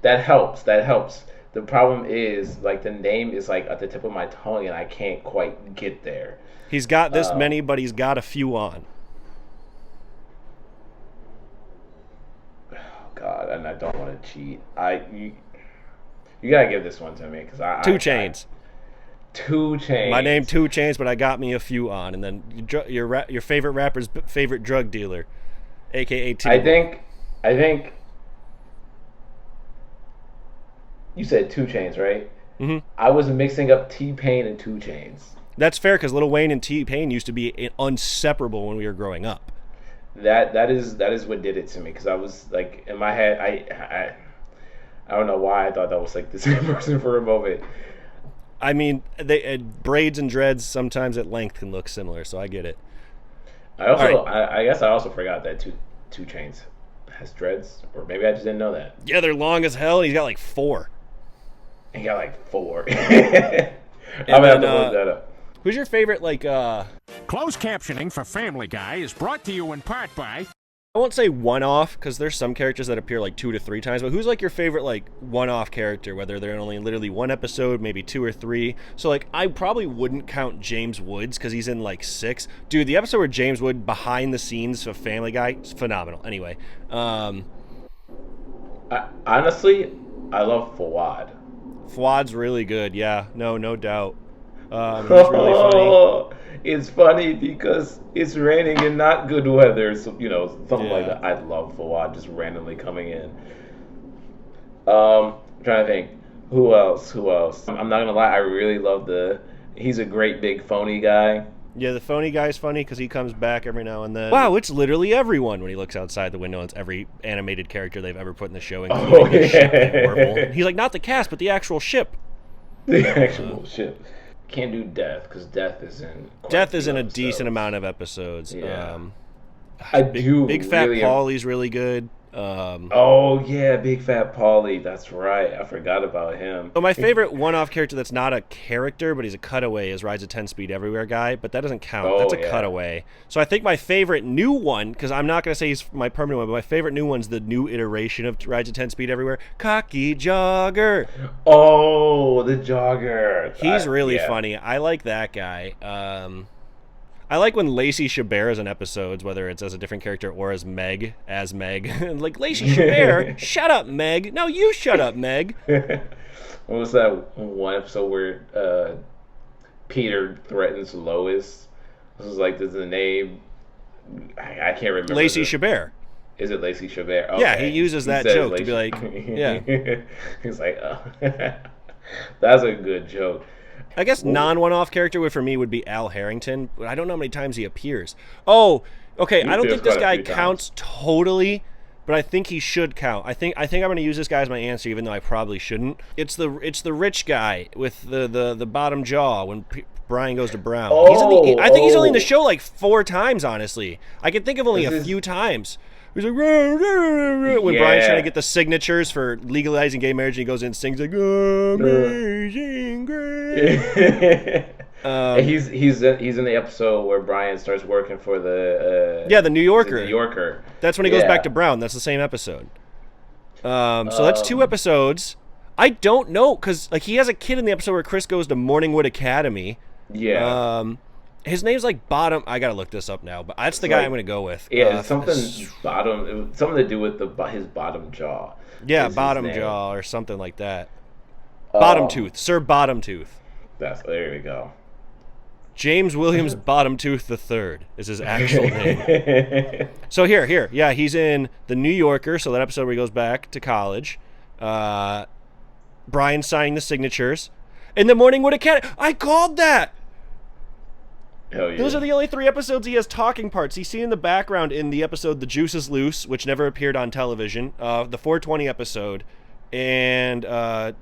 that helps. That helps. The problem is, like, the name is, like, at the tip of my tongue, and I can't quite get there. He's got this many, but he's got a few on. Oh, God, and I don't want to cheat. You gotta give this one to me, because I... 2 Chainz. 2 Chainz. My name 2 Chainz, but I got me a few on. And then your favorite rapper's favorite drug dealer, AKA Titty Boy. I think... You said 2 Chainz, right? Mm-hmm. I was mixing up T-Pain and 2 Chainz. That's fair, because Lil Wayne and T-Pain used to be inseparable when we were growing up. That is what did it to me, because I was like, in my head, I don't know why I thought that was like the same person for a moment. I mean, braids and dreads sometimes at length can look similar, so I get it. I guess I also forgot that 2 Chainz has dreads, or maybe I just didn't know that. Yeah, they're long as hell. He's got like 4. He got like 4. I'm gonna have to look that up. Who's your favorite, like, Closed captioning for Family Guy is brought to you in part by... I won't say one-off, because there's some characters that appear like 2 to 3 times, but who's like your favorite like one-off character, whether they're in only literally 1 episode, maybe 2 or 3? So like, I probably wouldn't count James Woods, because he's in like 6. Dude, the episode where James Wood behind the scenes of Family Guy is phenomenal. Anyway, honestly, I love Fawad. Fwad's really good, yeah, no doubt. He's really funny. It's funny because it's raining and not good weather, so, something like that. I love Fawad just randomly coming in. I'm trying to think. Who else? I'm not gonna lie, I really love he's a great big phony guy. Yeah, the phony guy's funny because he comes back every now and then. Wow, it's literally everyone when he looks outside the window. It's every animated character they've ever put in the show, including the ship and Orville. He's like, not the cast, but the actual ship. The actual ship. Can't do Death, because Death is in... Death is in a decent amount of episodes. Yeah. Big Fat Paulie's really good. Oh, yeah, Big Fat Paulie. That's right. I forgot about him. So my favorite one-off character that's not a character, but he's a cutaway, is Rides at 10 Speed Everywhere guy, but that doesn't count. That's a cutaway. So I think my favorite new one, because I'm not going to say he's my permanent one, but my favorite new one's the new iteration of Rides at 10 Speed Everywhere, Cocky Jogger. Oh, the Jogger. He's really funny. I like that guy. I like when Lacey Chabert is in episodes, whether it's as a different character or as Meg. Like, Lacey Chabert, shut up, Meg. No, you shut up, Meg. What was that one episode where Peter threatens Lois? This is like, this is the name. I can't remember. Lacey Chabert. Is it Lacey Chabert? Okay. Yeah, he uses that joke to be like, yeah. He's like, oh. That's a good joke. I guess non-one-off character for me would be Al Harrington, but I don't know how many times he appears. Oh, okay, I don't think this guy counts totally, but I think he should count. I think I'm going to use this guy as my answer, even though I probably shouldn't. It's the rich guy with the bottom jaw when Brian goes to Brown. I think he's only in the show like 4 times, honestly. I can think of only a few times. He's like, when Brian's trying to get the signatures for legalizing gay marriage, and he goes in and sings like, Amazing Grace. He's in the episode where Brian starts working for the New Yorker. The New Yorker. That's when he goes back to Brown. That's the same episode. So that's 2 episodes. I don't know, because like he has a kid in the episode where Chris goes to Morningwood Academy. Yeah. His name's like Bottom. I gotta look this up now, but that's the guy I'm gonna go with. Yeah, something to do with his bottom jaw. Yeah, bottom jaw or something like that. Bottom Tooth, Sir Bottom Tooth. There we go. James Williams Bottom Tooth III is his actual name. So here, yeah, he's in The New Yorker. So that episode where he goes back to college. Brian signing the signatures. In the Morningwood Academy. I called that. Hell yeah. Those are the only 3 episodes he has talking parts. He's seen in the background in the episode The Juice is Loose, which never appeared on television, the 420 episode, and the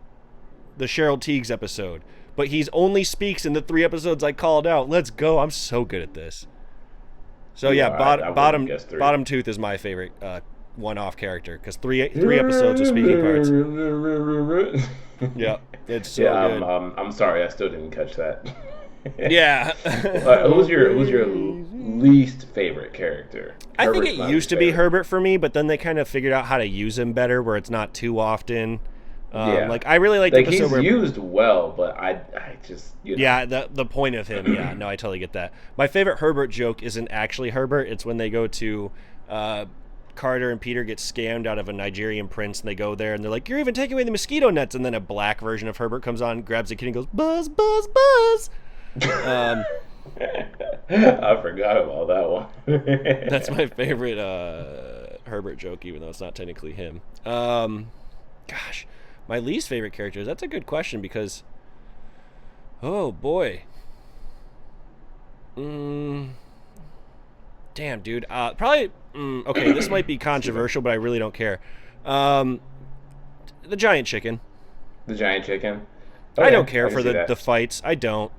Cheryl Tiegs episode. But he's only speaks in the 3 episodes I called out. Let's go. I'm so good at this. So yeah, Bottom Tooth is my favorite one-off character, because 3 episodes of speaking parts. Yeah, it's so good. I'm sorry, I still didn't catch that. Yeah. Who's your least favorite character? I think Herbert's it not used to your be favorite. Herbert for me, but then they kind of figured out how to use him better, where it's not too often. Yeah. Like I really like the Like episode he's where used well, but I just yeah, the point of him. Yeah, no, I totally get that. My favorite Herbert joke isn't actually Herbert. It's when they go to Carter and Peter get scammed out of a Nigerian prince, and they go there and they're like, "You're even taking away the mosquito nets," and then a black version of Herbert comes on, grabs the kid, and goes, "Buzz, buzz, buzz." I forgot about that one. That's my favorite Herbert joke, even though it's not technically him. Gosh, my least favorite characters. That's a good question because, oh boy. Damn, dude. Probably. Okay, this might be controversial, but I really don't care. The giant chicken. The giant chicken. I don't care I can for see the that. fights. I don't.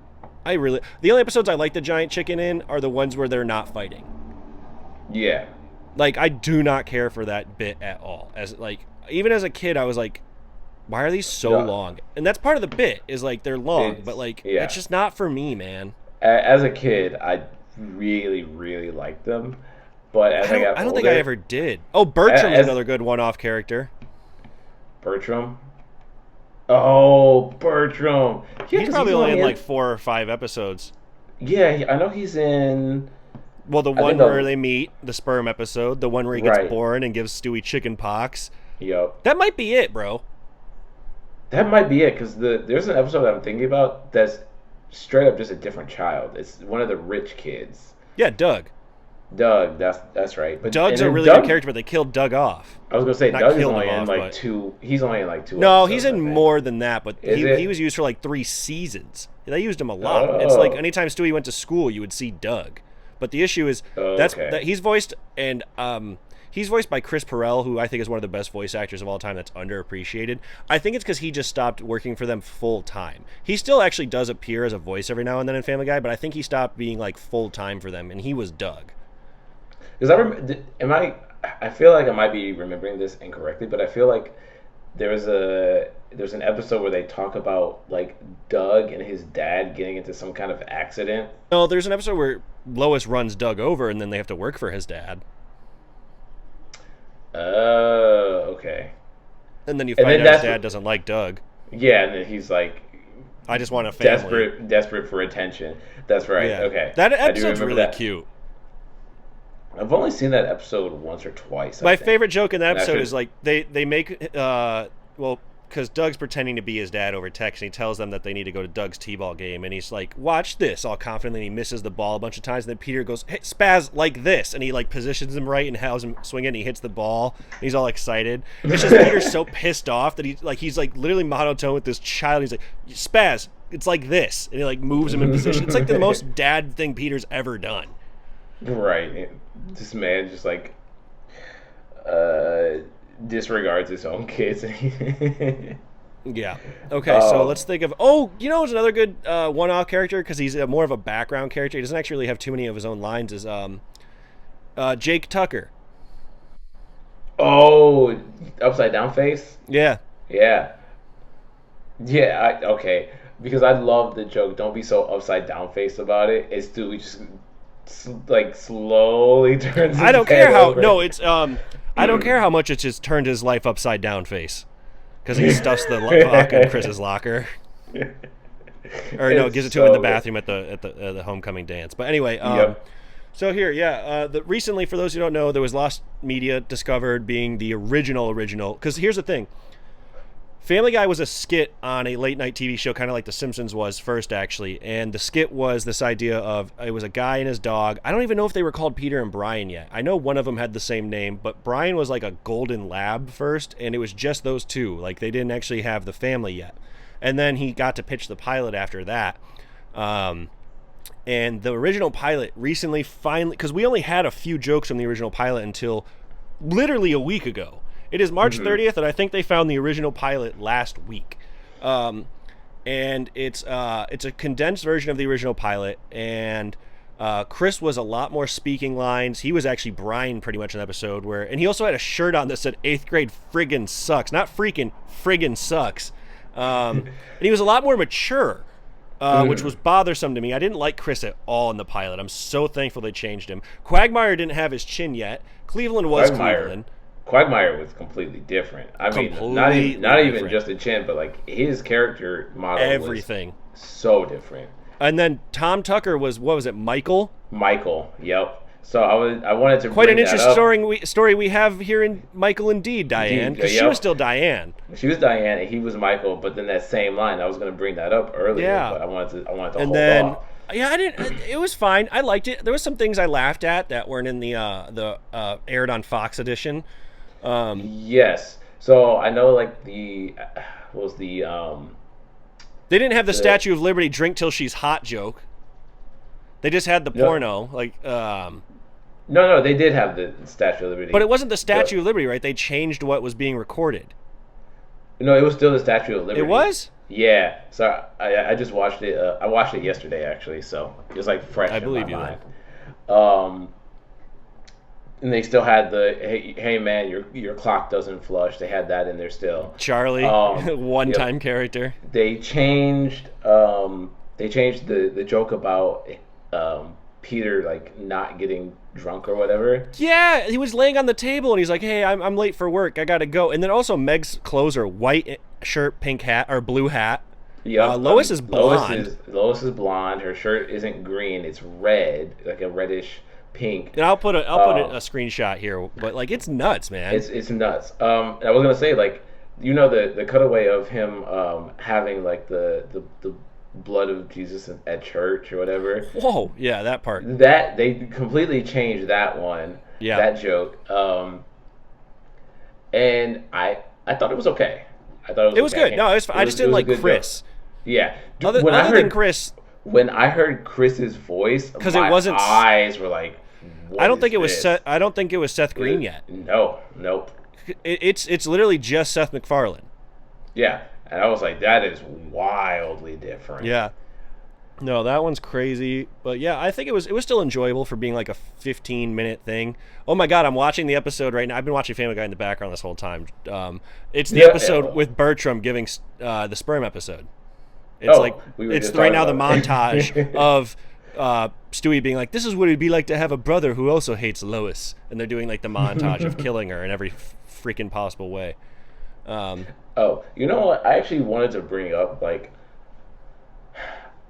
The only episodes I like the giant chicken in are the ones where they're not fighting. Yeah. Like, I do not care for that bit at all. Even as a kid, I was like, why are these so Yeah. long? And that's part of the bit, is like they're long, but like yeah. it's just not for me, man. As a kid, I really, really liked them, but as I got I don't older, think I ever did. Oh, Bertram's As- another good one-off character. Bertram. Oh, Bertram. Yeah, He's 'cause probably only in in like 4 or 5 episodes. Yeah, I know he's in. Well, the I one think where they meet, the sperm episode, the one where he gets Right. born and gives Stewie chicken pox. Yup. That might be it, bro. That might be it, because there's an episode that I'm thinking about that's straight up just a different child. It's one of the rich kids. Yeah, Doug. Doug, that's right. But Doug's and a then really Doug, good character, but they killed Doug off. I was gonna say Not Doug is killed only him in off, like but- 2. He's only in like 2. No, episodes, he's I in think. more than that, but Is it? he was used for like 3 seasons. They used him a lot. It's like anytime Stewie went to school, you would see Doug. But the issue is that he's voiced by Chris Perrell, who I think is one of the best voice actors of all time. That's underappreciated. I think it's because he just stopped working for them full time. He still actually does appear as a voice every now and then in Family Guy, but I think he stopped being like full time for them, and he was Doug. Because I feel like I might be remembering this incorrectly, but I feel like there's an episode where they talk about like Doug and his dad getting into some kind of accident. No, there's an episode where Lois runs Doug over, and then they have to work for his dad. Oh, okay. And then you And find then out his that's dad what- doesn't like Doug. Yeah, and then he's like I just want a family. desperate for attention. That's right. Yeah. Okay. That I do episode's remember really that. cute. I've only seen that episode once or twice. I My think. favorite joke in that And I episode should- is like they make because Doug's pretending to be his dad over text, and he tells them that they need to go to Doug's t-ball game, and he's like, "Watch this," all confidently. And he misses the ball a bunch of times, and then Peter goes, "Hey, Spaz, like this," and he like positions him right and has him swing it, and he hits the ball. And he's all excited. It's just Peter's so pissed off that he's like literally monotone with this child. He's like, "Spaz, it's like this," and he like moves him in position. It's like the most dad thing Peter's ever done. Right. This man just like disregards his own kids. Yeah. Okay, so let's think of... Oh, you know who's another good one-off character? Because he's more of a background character. He doesn't actually really have too many of his own lines. Is Jake Tucker. Oh, upside down face? Yeah. Yeah. Yeah, okay. Because I love the joke, don't be so upside down face about it. It's Stewie just like slowly turns his I don't head care how... over. No, it's... I don't care how much it's just turned his life upside down face. Because he stuffs the vodka in Chris's locker. Or no, It's gives it to him in the so bathroom at the homecoming dance. But anyway, Yep. so here, recently, for those who don't know, there was lost media discovered being the original. Because here's the thing. Family Guy was a skit on a late-night TV show, kind of like The Simpsons was first, actually. And the skit was this idea of, it was a guy and his dog. I don't even know if they were called Peter and Brian yet. I know one of them had the same name, but Brian was like a golden lab first, and it was just those two. Like, they didn't actually have the family yet. And then he got to pitch the pilot after that. And the original pilot recently finally... Because we only had a few jokes from the original pilot until literally a week ago. It is March 30th, and I think they found the original pilot last week. And it's a condensed version of the original pilot, and Chris was a lot more speaking lines. He was actually Brian pretty much in the episode, and he also had a shirt on that said 8th grade friggin' sucks. Not freaking, friggin' sucks. And he was a lot more mature. which was bothersome to me. I didn't like Chris at all in the pilot. I'm so thankful they changed him. Quagmire didn't have his chin yet. Cleveland was Cleveland. Quagmire was completely different. I mean, not even just a chin, but like his character model everything was so different. And then Tom Tucker was, what was it, Michael? Michael, yep. So I wanted to quite bring an interesting story we have here in Michael and Diane, because she was still Diane. She was Diane, and he was Michael. But then that same line, I was going to bring that up earlier, but I wanted to and hold then, off. Yeah, I didn't. It was fine. I liked it. There was some things I laughed at that weren't in the aired on Fox edition. Yes. So I know like they didn't have the Statue of Liberty drink till she's hot joke. They just had the porno No, they did have the Statue of Liberty. But it wasn't the Statue of Liberty, right? They changed what was being recorded. No, it was still the Statue of Liberty. It was? Yeah. So I just watched it. I watched it yesterday, actually. So it was like fresh in my mind. And they still had the hey man, your clock doesn't flush. They had that in there still. Charlie, one-time character. They changed the joke about Peter like not getting drunk or whatever. Yeah, he was laying on the table and he's like, "Hey, I'm late for work. I gotta go." And then also Meg's clothes are white shirt, pink hat, or blue hat. Yeah, Lois is blonde. Lois is blonde. Her shirt isn't green; it's red, like a reddish pink. And I'll put a screenshot here, but like it's nuts, man. It's nuts. I was gonna say like, you know, the cutaway of him having like the blood of Jesus at church or whatever. Whoa, yeah, that part. That they completely changed that one. Yeah, that joke. And I thought it was okay. I thought it was good. No, it was. I just didn't like Chris. Joke. Yeah, other than Chris. When I heard Chris's voice, because it wasn't, eyes were like, I don't think it was Seth. I don't think it was Seth Green yet. No, nope. It's literally just Seth MacFarlane. Yeah, and I was like, that is wildly different. Yeah. No, that one's crazy. But yeah, I think it was still enjoyable for being like a 15-minute thing. Oh my God, I'm watching the episode right now. I've been watching Family Guy in the background this whole time. It's the episode with Bertram giving the sperm episode. It's it's right now the montage of Stewie being like, "This is what it'd be like to have a brother who also hates Lois," and they're doing like the montage of killing her in every freaking possible way. You know what? I actually wanted to bring up like,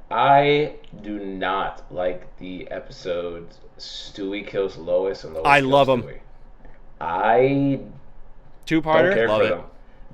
I do not like the episode Stewie kills Lois and Lois. I love them. I two-parter. Love it.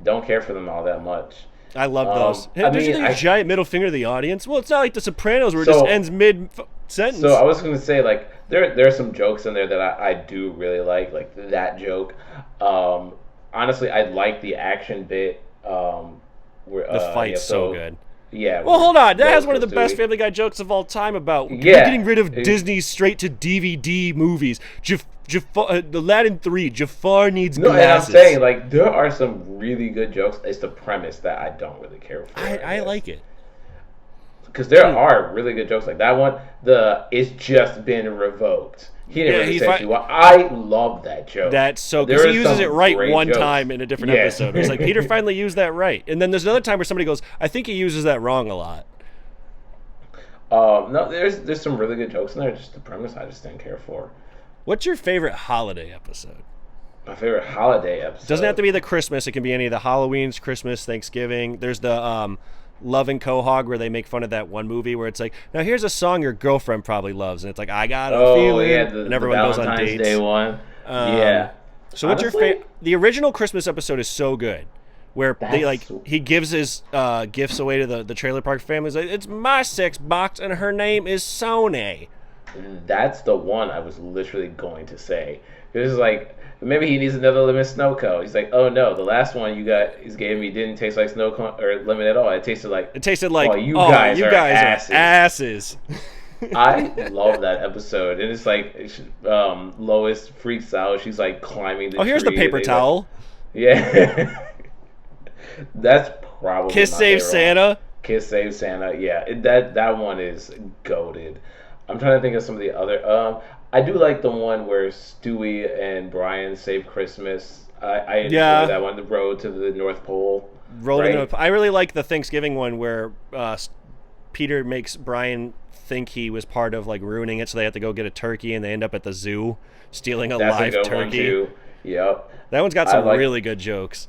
Don't care for them all that much. I love those. Hey, did you think a giant middle finger to the audience? Well, it's not like The Sopranos where it just ends mid-sentence. So I was going to say, like, there are some jokes in there that I do really like that joke. Honestly, I like the action bit. Where the fight's so good. Yeah. Well, hold on. That has one of the best Family Guy jokes of all time about we're getting rid of Disney's straight-to-DVD movies. Aladdin 3, Jafar needs glasses. And I'm saying, like, there are some really good jokes. It's the premise that I don't really care for. I like it. Because there are really good jokes like that one. It's just been revoked. He didn't really say too well. I love that joke. That's so because he uses it right one time in a different episode. He's like, Peter finally used that right. And then there's another time where somebody goes, I think he uses that wrong a lot. No, there's some really good jokes in there. Just the premise I just didn't care for. What's your favorite holiday episode? My favorite holiday episode. Doesn't have to be the Christmas. It can be any of the Halloweens, Christmas, Thanksgiving. There's the Love and Quahog where they make fun of that one movie where it's like, now here's a song your girlfriend probably loves, and it's like, I got a feeling, and everyone goes on dates. Day one. So what's your favorite? The original Christmas episode is so good, where he gives his gifts away to the trailer park family. He's like, it's my sex box, and her name is Sony. That's the one I was literally going to say. It was like, maybe he needs another lemon snow cone. He's like, oh no, the last one you gave me didn't taste like snow cone or lemon at all. It tasted like oh, you guys are asses. I love that episode, and it's like Lois freaks out. She's like climbing the tree. Here's the paper towel. Yeah, that's probably Kiss Save Santa. Kiss Save Santa. Yeah, that one is goated. I'm trying to think of some of the other. I do like the one where Stewie and Brian save Christmas. I enjoy that one, the road to the North Pole. I really like the Thanksgiving one where Peter makes Brian think he was part of like ruining it, so they have to go get a turkey, and they end up at the zoo stealing a That's live a good turkey. one too. Yep. That one's got some really good jokes.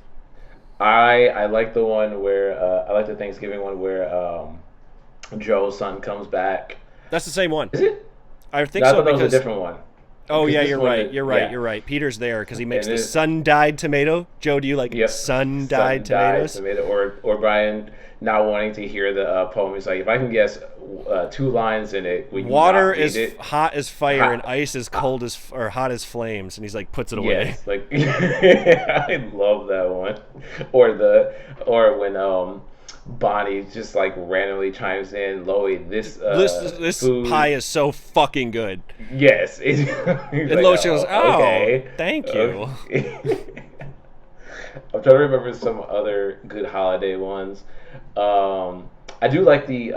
I like the one where I like the Thanksgiving one where Joe's son comes back. That's the same one. Is it? I think No, I so thought that because was a different one. oh Because yeah, this you're one right. is- You're right. yeah. You're right. Peter's there because he makes And the it- sun-dyed tomato. Joe, do you like Yep. sun-dyed Sun-dyed tomatoes? tomato, or Brian not wanting to hear the poem. He's like, if I can guess 2 lines in it, will you Water not read is it? hot as fire Hot. and ice is cold as or hot as flames, and he's like puts it away. Yes, like I love that one. Or when Bonnie just like randomly chimes in, Loie, this This food, pie is so fucking good. yes. He's And like, Lois goes, "Oh, okay. thank you." I'm trying to remember some other good holiday ones. I do like the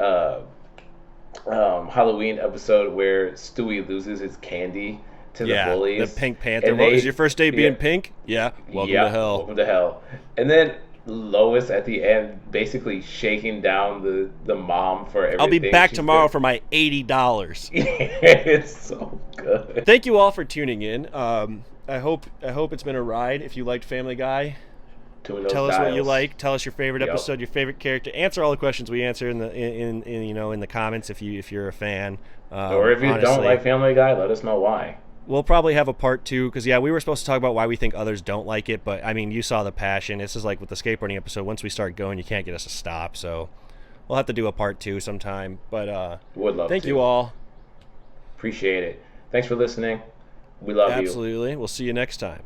Halloween episode where Stewie loses his candy to the bullies. The Pink Panther. And What was your first day being yeah. pink? Yeah. Welcome to hell. Welcome to hell. And then Lois at the end basically shaking down the mom for everything. I'll be back she's tomorrow been- for my $80. It's so good. Thank you all for tuning in. I hope it's been a ride. If you liked Family Guy, Tune those tell us what you dials. like. Tell us your favorite Yep. episode, your favorite character. Answer all the questions we answer in the in the comments if you're a fan. Or if you don't honestly. like Family Guy, let us know why. We'll probably have a part 2 because we were supposed to talk about why we think others don't like it, but I mean, you saw the passion. This is like with the skateboarding episode. Once we start going, you can't get us to stop. So we'll have to do a part 2 sometime. But Would love thank to. you all. Appreciate it. Thanks for listening. We love you. Absolutely. We'll see you next time.